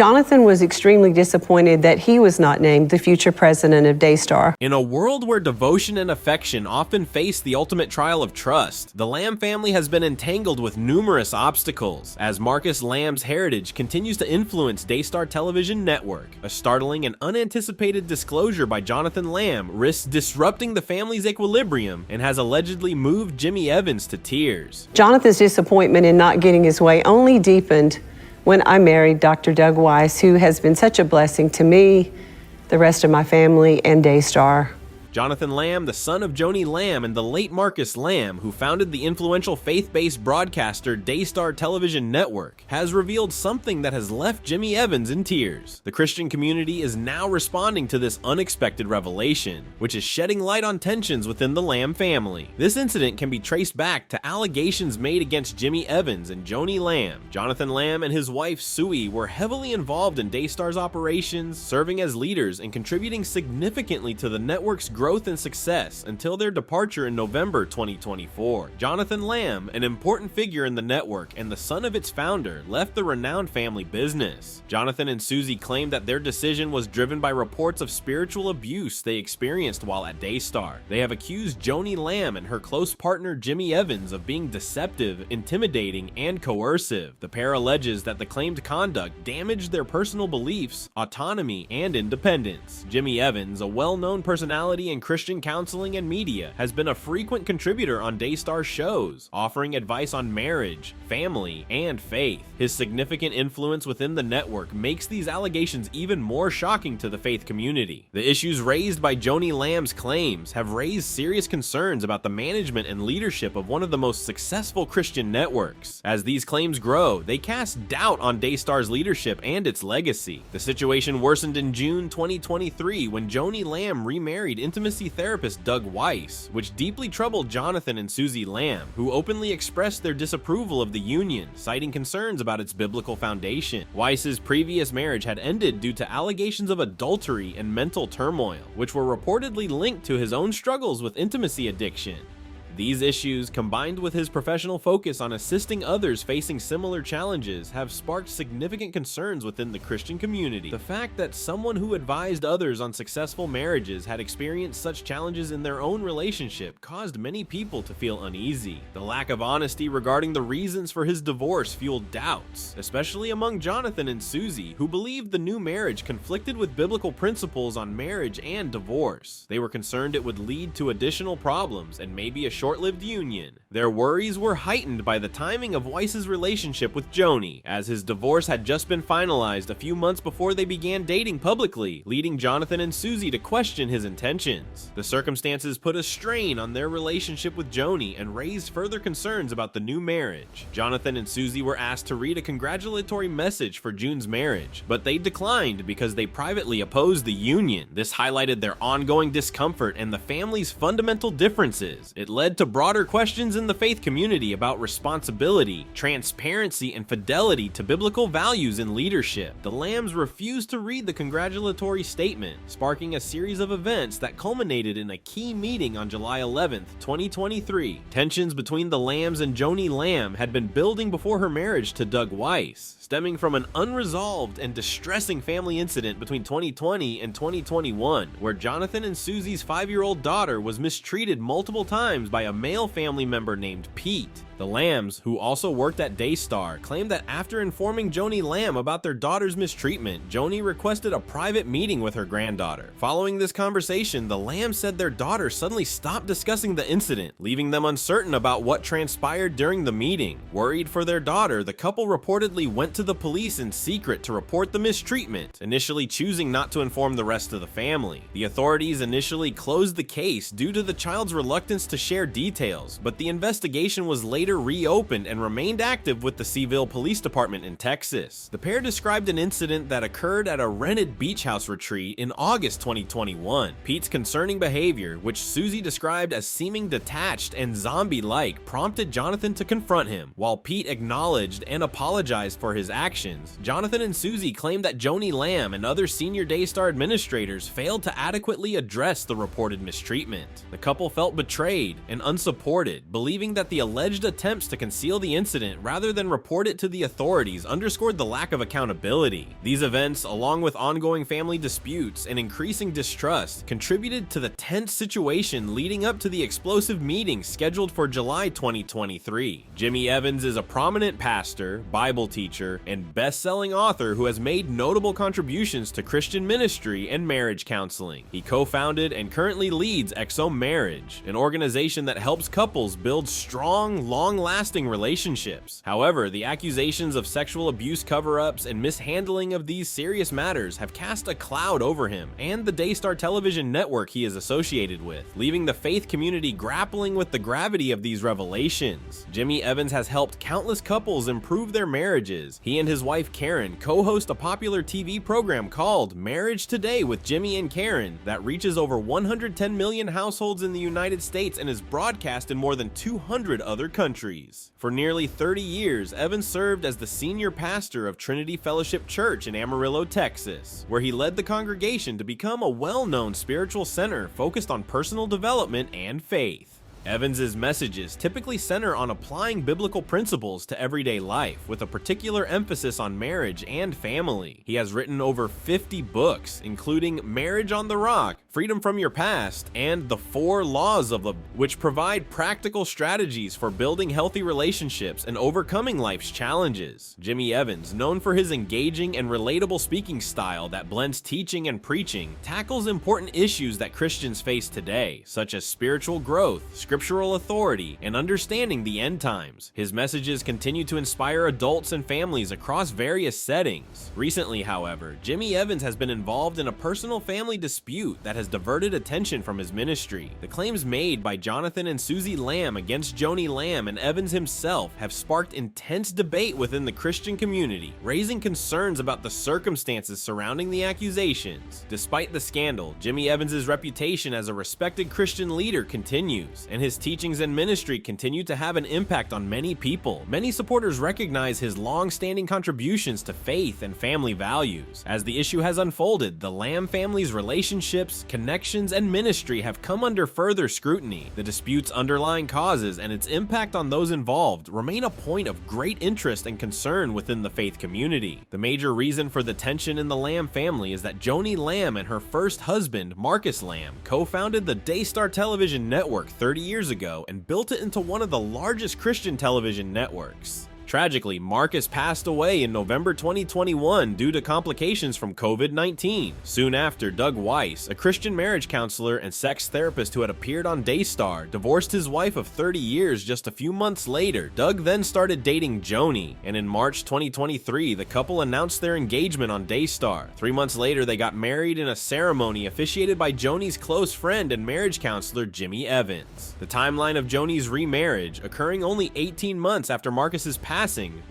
Jonathan was extremely disappointed that he was not named the future president of Daystar. In a world where devotion and affection often face the ultimate trial of trust, the Lamb family has been entangled with numerous obstacles, as Marcus Lamb's heritage continues to influence Daystar Television Network. A startling and unanticipated disclosure by Jonathan Lamb risks disrupting the family's equilibrium and has allegedly moved Jimmy Evans to tears. Jonathan's disappointment in not getting his way only deepened when I married Dr. Doug Weiss, who has been such a blessing to me, the rest of my family, and Daystar. Jonathan Lamb, the son of Joni Lamb and the late Marcus Lamb, who founded the influential faith-based broadcaster Daystar Television Network, has revealed something that has left Jimmy Evans in tears. The Christian community is now responding to this unexpected revelation, which is shedding light on tensions within the Lamb family. This incident can be traced back to allegations made against Jimmy Evans and Joni Lamb. Jonathan Lamb and his wife Sue were heavily involved in Daystar's operations, serving as leaders and contributing significantly to the network's growth and success until their departure in November 2024. Jonathan Lamb, an important figure in the network and the son of its founder, left the renowned family business. Jonathan and Susie claimed that their decision was driven by reports of spiritual abuse they experienced while at Daystar. They have accused Joni Lamb and her close partner Jimmy Evans of being deceptive, intimidating, and coercive. The pair alleges that the claimed conduct damaged their personal beliefs, autonomy, and independence. Jimmy Evans, a well-known personality in Christian counseling and media, has been a frequent contributor on Daystar shows, offering advice on marriage, family, and faith. His significant influence within the network makes these allegations even more shocking to the faith community. The issues raised by Joni Lamb's claims have raised serious concerns about the management and leadership of one of the most successful Christian networks. As these claims grow, they cast doubt on Daystar's leadership and its legacy. The situation worsened in June 2023 when Joni Lamb remarried intimacy therapist Doug Weiss, which deeply troubled Jonathan and Susie Lamb, who openly expressed their disapproval of the union, citing concerns about its biblical foundation. Weiss's previous marriage had ended due to allegations of adultery and mental turmoil, which were reportedly linked to his own struggles with intimacy addiction. These issues, combined with his professional focus on assisting others facing similar challenges, have sparked significant concerns within the Christian community. The fact that someone who advised others on successful marriages had experienced such challenges in their own relationship caused many people to feel uneasy. The lack of honesty regarding the reasons for his divorce fueled doubts, especially among Jonathan and Susie, who believed the new marriage conflicted with biblical principles on marriage and divorce. They were concerned it would lead to additional problems and maybe a short-lived union. Their worries were heightened by the timing of Weiss's relationship with Joni, as his divorce had just been finalized a few months before they began dating publicly, leading Jonathan and Susie to question his intentions. The circumstances put a strain on their relationship with Joni and raised further concerns about the new marriage. Jonathan and Susie were asked to read a congratulatory message for June's marriage, but they declined because they privately opposed the union. This highlighted their ongoing discomfort and the family's fundamental differences. It led to broader questions in the faith community about responsibility, transparency, and fidelity to biblical values in leadership. The Lambs refused to read the congratulatory statement, sparking a series of events that culminated in a key meeting on July 11, 2023. Tensions between the Lambs and Joni Lamb had been building before her marriage to Doug Weiss, stemming from an unresolved and distressing family incident between 2020 and 2021, where Jonathan and Susie's 5-year-old daughter was mistreated multiple times by a male family member named Pete. The Lambs, who also worked at Daystar, claimed that after informing Joni Lamb about their daughter's mistreatment, Joni requested a private meeting with her granddaughter. Following this conversation, the Lambs said their daughter suddenly stopped discussing the incident, leaving them uncertain about what transpired during the meeting. Worried for their daughter, the couple reportedly went to the police in secret to report the mistreatment, initially choosing not to inform the rest of the family. The authorities initially closed the case due to the child's reluctance to share details, but the investigation was later reopened and remained active with the Seville Police Department in Texas. The pair described an incident that occurred at a rented beach house retreat in August 2021. Pete's concerning behavior, which Susie described as seeming detached and zombie-like, prompted Jonathan to confront him. While Pete acknowledged and apologized for his actions, Jonathan and Susie claimed that Joni Lamb and other senior Daystar administrators failed to adequately address the reported mistreatment. The couple felt betrayed and unsupported, believing that the alleged attempts to conceal the incident rather than report it to the authorities underscored the lack of accountability. These events, along with ongoing family disputes and increasing distrust, contributed to the tense situation leading up to the explosive meeting scheduled for July 2023. Jimmy Evans is a prominent pastor, Bible teacher, and best-selling author who has made notable contributions to Christian ministry and marriage counseling. He co-founded and currently leads Marriage, an organization that helps couples build strong, long-lasting relationships. However, the accusations of sexual abuse cover-ups and mishandling of these serious matters have cast a cloud over him and the Daystar Television Network he is associated with, leaving the faith community grappling with the gravity of these revelations. Jimmy Evans has helped countless couples improve their marriages. He and his wife Karen co-host a popular TV program called Marriage Today with Jimmy and Karen that reaches over 110 million households in the United States and is broadcast in more than 200 other countries. For nearly 30 years, Evans served as the senior pastor of Trinity Fellowship Church in Amarillo, Texas, where he led the congregation to become a well-known spiritual center focused on personal development and faith. Evans's messages typically center on applying biblical principles to everyday life, with a particular emphasis on marriage and family. He has written over 50 books, including Marriage on the Rock, Freedom from Your Past, and The 4 Laws of Love, which provide practical strategies for building healthy relationships and overcoming life's challenges. Jimmy Evans, known for his engaging and relatable speaking style that blends teaching and preaching, tackles important issues that Christians face today, such as spiritual growth, scriptural authority, and understanding the end times. His messages continue to inspire adults and families across various settings. Recently, however, Jimmy Evans has been involved in a personal family dispute that has diverted attention from his ministry. The claims made by Jonathan and Susie Lamb against Joni Lamb and Evans himself have sparked intense debate within the Christian community, raising concerns about the circumstances surrounding the accusations. Despite the scandal, Jimmy Evans's reputation as a respected Christian leader continues, and his teachings and ministry continue to have an impact on many people. Many supporters recognize his long-standing contributions to faith and family values. As the issue has unfolded, the Lamb family's relationships, connections, and ministry have come under further scrutiny. The dispute's underlying causes and its impact on those involved remain a point of great interest and concern within the faith community. The major reason for the tension in the Lamb family is that Joni Lamb and her first husband, Marcus Lamb, co-founded the Daystar Television Network 30 years ago and built it into one of the largest Christian television networks. Tragically, Marcus passed away in November 2021 due to complications from COVID-19. Soon after, Doug Weiss, a Christian marriage counselor and sex therapist who had appeared on Daystar, divorced his wife of 30 years just a few months later. Doug then started dating Joni, and in March 2023, the couple announced their engagement on Daystar. 3 months later, they got married in a ceremony officiated by Joni's close friend and marriage counselor, Jimmy Evans. The timeline of Joni's remarriage, occurring only 18 months after Marcus's passing,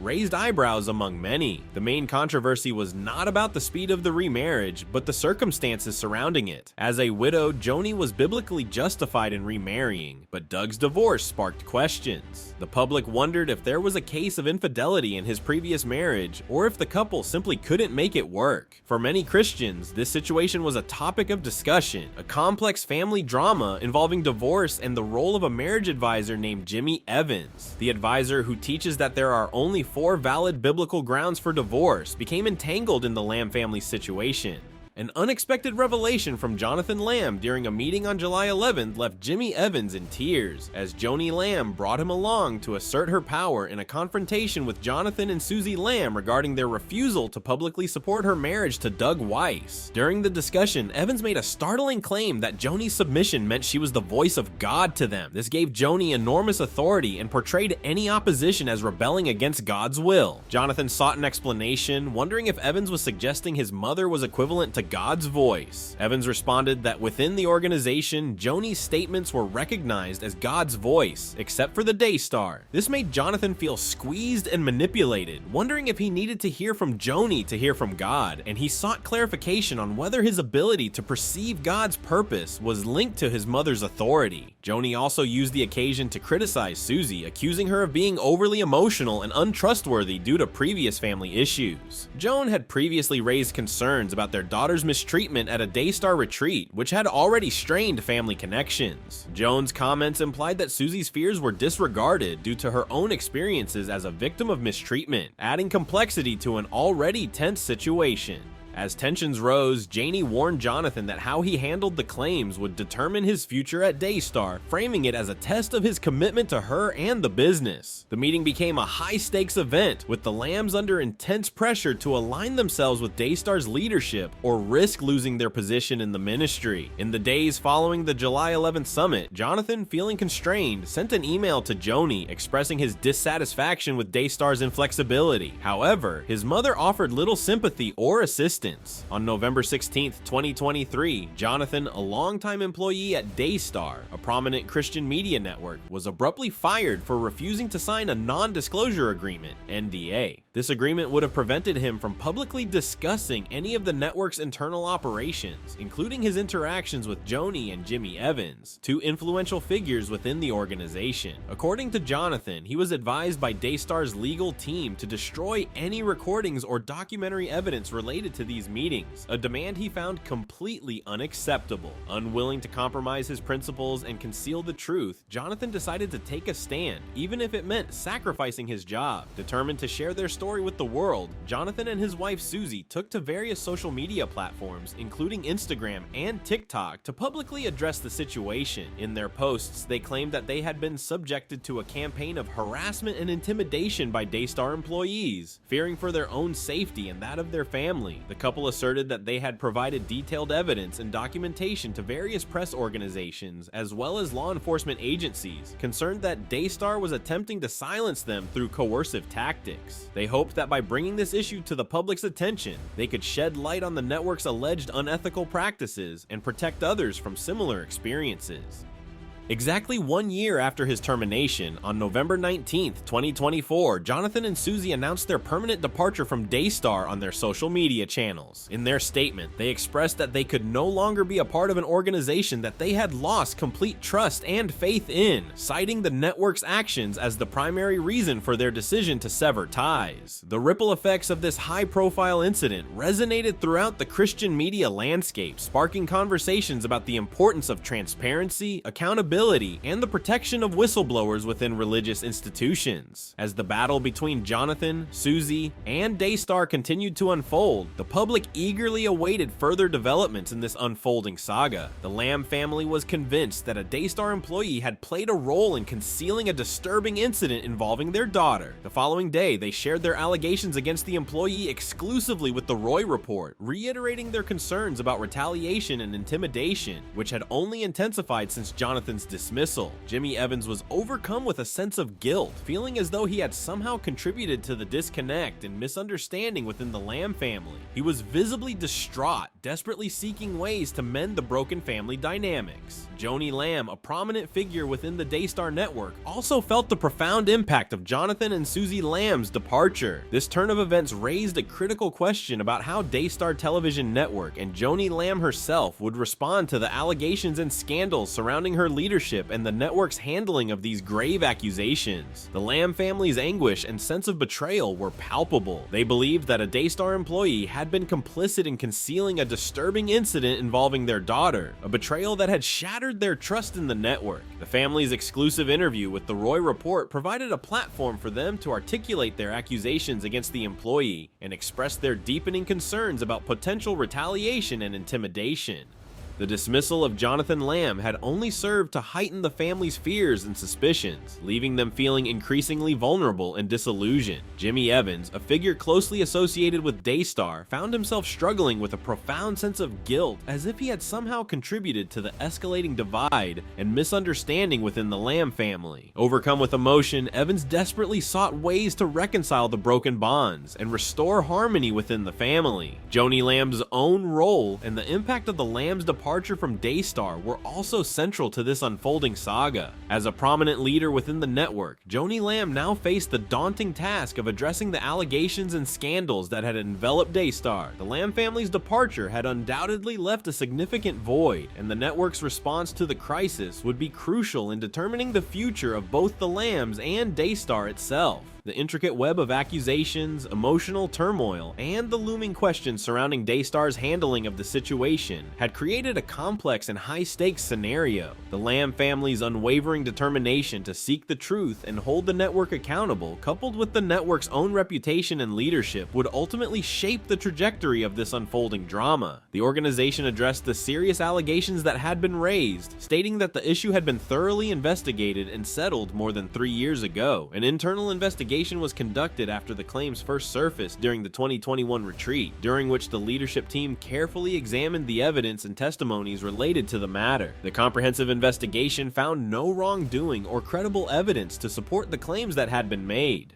raised eyebrows among many. The main controversy was not about the speed of the remarriage, but the circumstances surrounding it. As a widow, Joni was biblically justified in remarrying, but Doug's divorce sparked questions. The public wondered if there was a case of infidelity in his previous marriage, or if the couple simply couldn't make it work. For many Christians, this situation was a topic of discussion, a complex family drama involving divorce and the role of a marriage advisor named Jimmy Evans. The advisor, who teaches that there are only 4 valid biblical grounds for divorce, became entangled in the Lamb family's situation. An unexpected revelation from Jonathan Lamb during a meeting on July 11th left Jimmy Evans in tears, as Joni Lamb brought him along to assert her power in a confrontation with Jonathan and Susie Lamb regarding their refusal to publicly support her marriage to Doug Weiss. During the discussion, Evans made a startling claim that Joni's submission meant she was the voice of God to them. This gave Joni enormous authority and portrayed any opposition as rebelling against God's will. Jonathan sought an explanation, wondering if Evans was suggesting his mother was equivalent to God's voice. Evans responded that within the organization, Joni's statements were recognized as God's voice, except for the Daystar. This made Jonathan feel squeezed and manipulated, wondering if he needed to hear from Joni to hear from God, and he sought clarification on whether his ability to perceive God's purpose was linked to his mother's authority. Joni also used the occasion to criticize Susie, accusing her of being overly emotional and untrustworthy due to previous family issues. Joan had previously raised concerns about their daughter's daughter's mistreatment at a Daystar retreat, which had already strained family connections. Jones' comments implied that Susie's fears were disregarded due to her own experiences as a victim of mistreatment, adding complexity to an already tense situation. As tensions rose, Joni warned Jonathan that how he handled the claims would determine his future at Daystar, framing it as a test of his commitment to her and the business. The meeting became a high-stakes event, with the Lambs under intense pressure to align themselves with Daystar's leadership or risk losing their position in the ministry. In the days following the July 11th summit, Jonathan, feeling constrained, sent an email to Joni expressing his dissatisfaction with Daystar's inflexibility. However, his mother offered little sympathy or assistance. On November 16, 2023, Jonathan, a longtime employee at Daystar, a prominent Christian media network, was abruptly fired for refusing to sign a non-disclosure agreement, NDA. This agreement would have prevented him from publicly discussing any of the network's internal operations, including his interactions with Joni and Jimmy Evans, two influential figures within the organization. According to Jonathan, he was advised by Daystar's legal team to destroy any recordings or documentary evidence related to these meetings, a demand he found completely unacceptable. Unwilling to compromise his principles and conceal the truth, Jonathan decided to take a stand, even if it meant sacrificing his job. Determined to share their story with the world, Jonathan and his wife Susie took to various social media platforms, including Instagram and TikTok, to publicly address the situation. In their posts, they claimed that they had been subjected to a campaign of harassment and intimidation by Daystar employees, fearing for their own safety and that of their family. The couple asserted that they had provided detailed evidence and documentation to various press organizations as well as law enforcement agencies, concerned that Daystar was attempting to silence them through coercive tactics. They hoped that by bringing this issue to the public's attention, they could shed light on the network's alleged unethical practices and protect others from similar experiences. Exactly 1 year after his termination, on November 19, 2024, Jonathan and Susie announced their permanent departure from Daystar on their social media channels. In their statement, they expressed that they could no longer be a part of an organization that they had lost complete trust and faith in, citing the network's actions as the primary reason for their decision to sever ties. The ripple effects of this high-profile incident resonated throughout the Christian media landscape, sparking conversations about the importance of transparency, accountability, and the protection of whistleblowers within religious institutions. As the battle between Jonathan, Susie, and Daystar continued to unfold, the public eagerly awaited further developments in this unfolding saga. The Lamb family was convinced that a Daystar employee had played a role in concealing a disturbing incident involving their daughter. The following day, they shared their allegations against the employee exclusively with the Roy Report, reiterating their concerns about retaliation and intimidation, which had only intensified since Jonathan's dismissal. Jimmy Evans was overcome with a sense of guilt, feeling as though he had somehow contributed to the disconnect and misunderstanding within the Lamb family. He was visibly distraught, desperately seeking ways to mend the broken family dynamics. Joni Lamb, a prominent figure within the Daystar network, also felt the profound impact of Jonathan and Susie Lamb's departure. This turn of events raised a critical question about how Daystar Television Network and Joni Lamb herself would respond to the allegations and scandals surrounding her leadership and the network's handling of these grave accusations. The Lamb family's anguish and sense of betrayal were palpable. They believed that a Daystar employee had been complicit in concealing a disturbing incident involving their daughter, a betrayal that had shattered their trust in the network. The family's exclusive interview with the Roy Report provided a platform for them to articulate their accusations against the employee and express their deepening concerns about potential retaliation and intimidation. The dismissal of Jonathan Lamb had only served to heighten the family's fears and suspicions, leaving them feeling increasingly vulnerable and disillusioned. Jimmy Evans, a figure closely associated with Daystar, found himself struggling with a profound sense of guilt, as if he had somehow contributed to the escalating divide and misunderstanding within the Lamb family. Overcome with emotion, Evans desperately sought ways to reconcile the broken bonds and restore harmony within the family. Joni Lamb's own role and the impact of the Lamb's departure from Daystar were also central to this unfolding saga. As a prominent leader within the network, Joni Lamb now faced the daunting task of addressing the allegations and scandals that had enveloped Daystar. The Lamb family's departure had undoubtedly left a significant void, and the network's response to the crisis would be crucial in determining the future of both the Lambs and Daystar itself. The intricate web of accusations, emotional turmoil, and the looming questions surrounding Daystar's handling of the situation had created a complex and high-stakes scenario. The Lamb family's unwavering determination to seek the truth and hold the network accountable, coupled with the network's own reputation and leadership, would ultimately shape the trajectory of this unfolding drama. The organization addressed the serious allegations that had been raised, stating that the issue had been thoroughly investigated and settled more than 3 years ago. An internal investigation was conducted after the claims first surfaced during the 2021 retreat, during which the leadership team carefully examined the evidence and testimonies related to the matter. The comprehensive investigation found no wrongdoing or credible evidence to support the claims that had been made.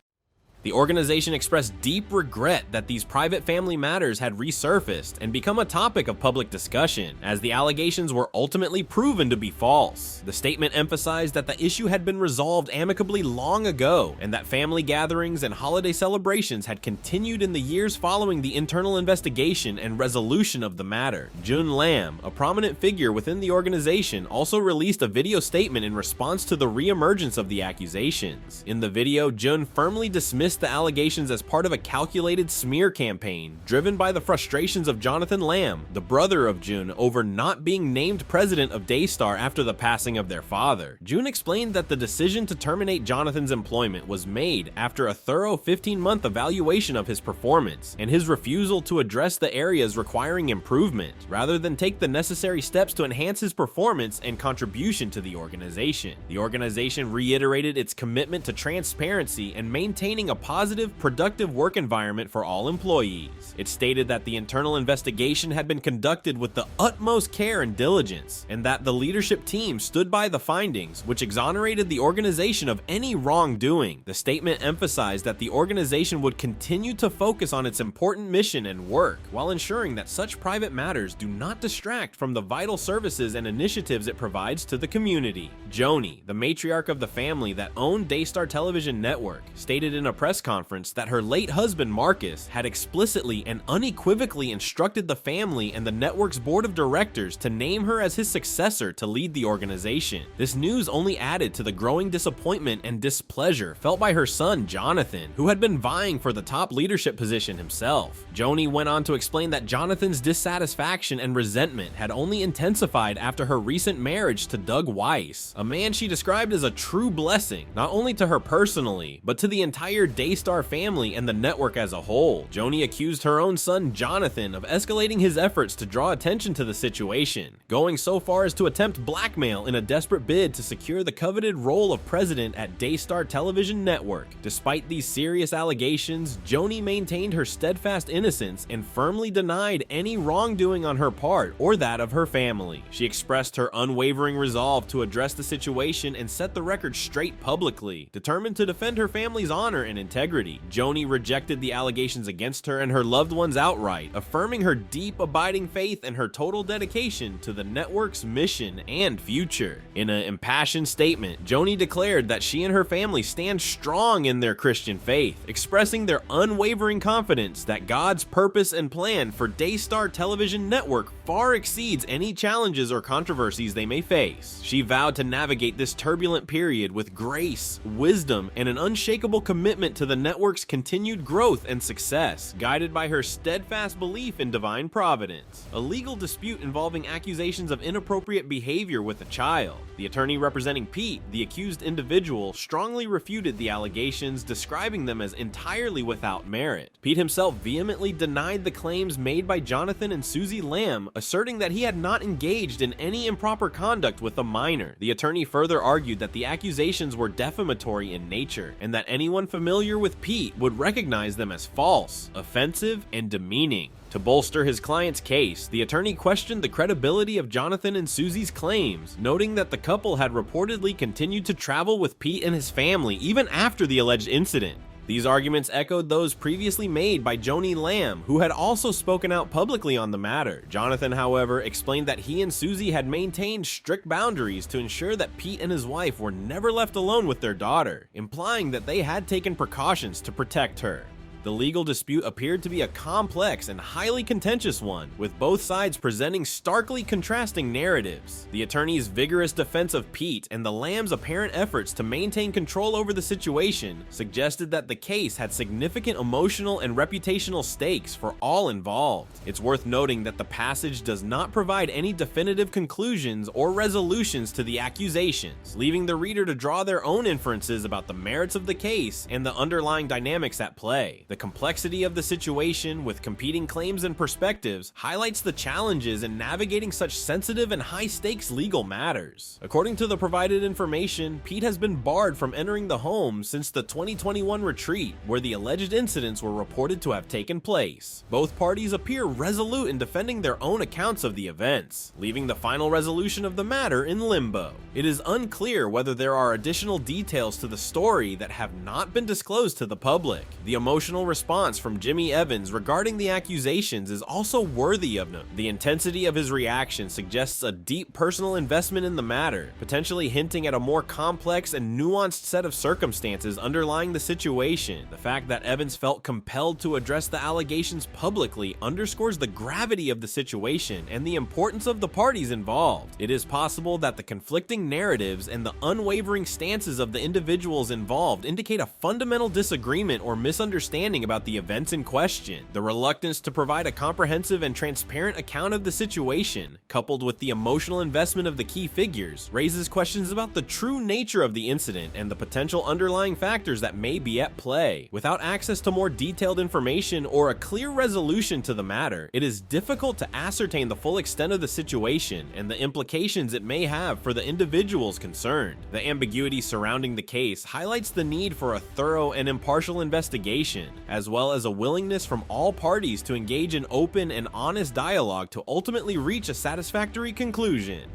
The organization expressed deep regret that these private family matters had resurfaced and become a topic of public discussion, as the allegations were ultimately proven to be false. The statement emphasized that the issue had been resolved amicably long ago, and that family gatherings and holiday celebrations had continued in the years following the internal investigation and resolution of the matter. Joni Lamb, a prominent figure within the organization, also released a video statement in response to the re-emergence of the accusations. In the video, Joni firmly dismissed the allegations as part of a calculated smear campaign driven by the frustrations of Jonathan Lamb, the brother of June, over not being named president of Daystar after the passing of their father. June explained that the decision to terminate Jonathan's employment was made after a thorough 15-month evaluation of his performance and his refusal to address the areas requiring improvement, rather than take the necessary steps to enhance his performance and contribution to the organization. The organization reiterated its commitment to transparency and maintaining a positive, productive work environment for all employees. It stated that the internal investigation had been conducted with the utmost care and diligence, and that the leadership team stood by the findings, which exonerated the organization of any wrongdoing. The statement emphasized that the organization would continue to focus on its important mission and work, while ensuring that such private matters do not distract from the vital services and initiatives it provides to the community. Joni, the matriarch of the family that owned Daystar Television Network, stated in a press conference that her late husband Marcus had explicitly and unequivocally instructed the family and the network's board of directors to name her as his successor to lead the organization. This news only added to the growing disappointment and displeasure felt by her son Jonathan, who had been vying for the top leadership position himself. Joni went on to explain that Jonathan's dissatisfaction and resentment had only intensified after her recent marriage to Doug Weiss, a man she described as a true blessing, not only to her personally, but to the entire Daystar family and the network as a whole. Joni accused her own son Jonathan of escalating his efforts to draw attention to the situation, going so far as to attempt blackmail in a desperate bid to secure the coveted role of president at Daystar Television Network. Despite these serious allegations, Joni maintained her steadfast innocence and firmly denied any wrongdoing on her part or that of her family. She expressed her unwavering resolve to address the situation and set the record straight publicly, determined to defend her family's honor and integrity. Joni rejected the allegations against her and her loved ones outright, affirming her deep, abiding faith and her total dedication to the network's mission and future. In an impassioned statement, Joni declared that she and her family stand strong in their Christian faith, expressing their unwavering confidence that God's purpose and plan for Daystar Television Network far exceeds any challenges or controversies they may face. She vowed to navigate this turbulent period with grace, wisdom, and an unshakable commitment to the network's continued growth and success, guided by her steadfast belief in divine providence. A legal dispute involving accusations of inappropriate behavior with a child. The attorney representing Pete, the accused individual, strongly refuted the allegations, describing them as entirely without merit. Pete himself vehemently denied the claims made by Jonathan and Susie Lamb, asserting that he had not engaged in any improper conduct with a minor. The attorney further argued that the accusations were defamatory in nature, and that anyone familiar with Pete would recognize them as false, offensive, and demeaning. To bolster his client's case, the attorney questioned the credibility of Jonathan and Susie's claims, noting that the couple had reportedly continued to travel with Pete and his family even after the alleged incident. These arguments echoed those previously made by Joni Lamb, who had also spoken out publicly on the matter. Jonathan, however, explained that he and Susie had maintained strict boundaries to ensure that Pete and his wife were never left alone with their daughter, implying that they had taken precautions to protect her. The legal dispute appeared to be a complex and highly contentious one, with both sides presenting starkly contrasting narratives. The attorney's vigorous defense of Pete and the Lamb's apparent efforts to maintain control over the situation suggested that the case had significant emotional and reputational stakes for all involved. It's worth noting that the passage does not provide any definitive conclusions or resolutions to the accusations, leaving the reader to draw their own inferences about the merits of the case and the underlying dynamics at play. The complexity of the situation, with competing claims and perspectives, highlights the challenges in navigating such sensitive and high-stakes legal matters. According to the provided information, Pete has been barred from entering the home since the 2021 retreat, where the alleged incidents were reported to have taken place. Both parties appear resolute in defending their own accounts of the events, leaving the final resolution of the matter in limbo. It is unclear whether there are additional details to the story that have not been disclosed to the public. The emotional response from Jimmy Evans regarding the accusations is also worthy of note. The intensity of his reaction suggests a deep personal investment in the matter, potentially hinting at a more complex and nuanced set of circumstances underlying the situation. The fact that Evans felt compelled to address the allegations publicly underscores the gravity of the situation and the importance of the parties involved. It is possible that the conflicting narratives and the unwavering stances of the individuals involved indicate a fundamental disagreement or misunderstanding about the events in question. The reluctance to provide a comprehensive and transparent account of the situation, coupled with the emotional investment of the key figures, raises questions about the true nature of the incident and the potential underlying factors that may be at play. Without access to more detailed information or a clear resolution to the matter, it is difficult to ascertain the full extent of the situation and the implications it may have for the individuals concerned. The ambiguity surrounding the case highlights the need for a thorough and impartial investigation, as well as a willingness from all parties to engage in open and honest dialogue to ultimately reach a satisfactory conclusion.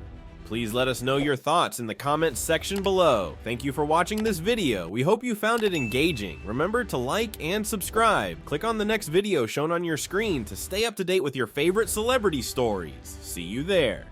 Please let us know your thoughts in the comments section below. Thank you for watching this video. We hope you found it engaging. Remember to like and subscribe. Click on the next video shown on your screen to stay up to date with your favorite celebrity stories. See you there.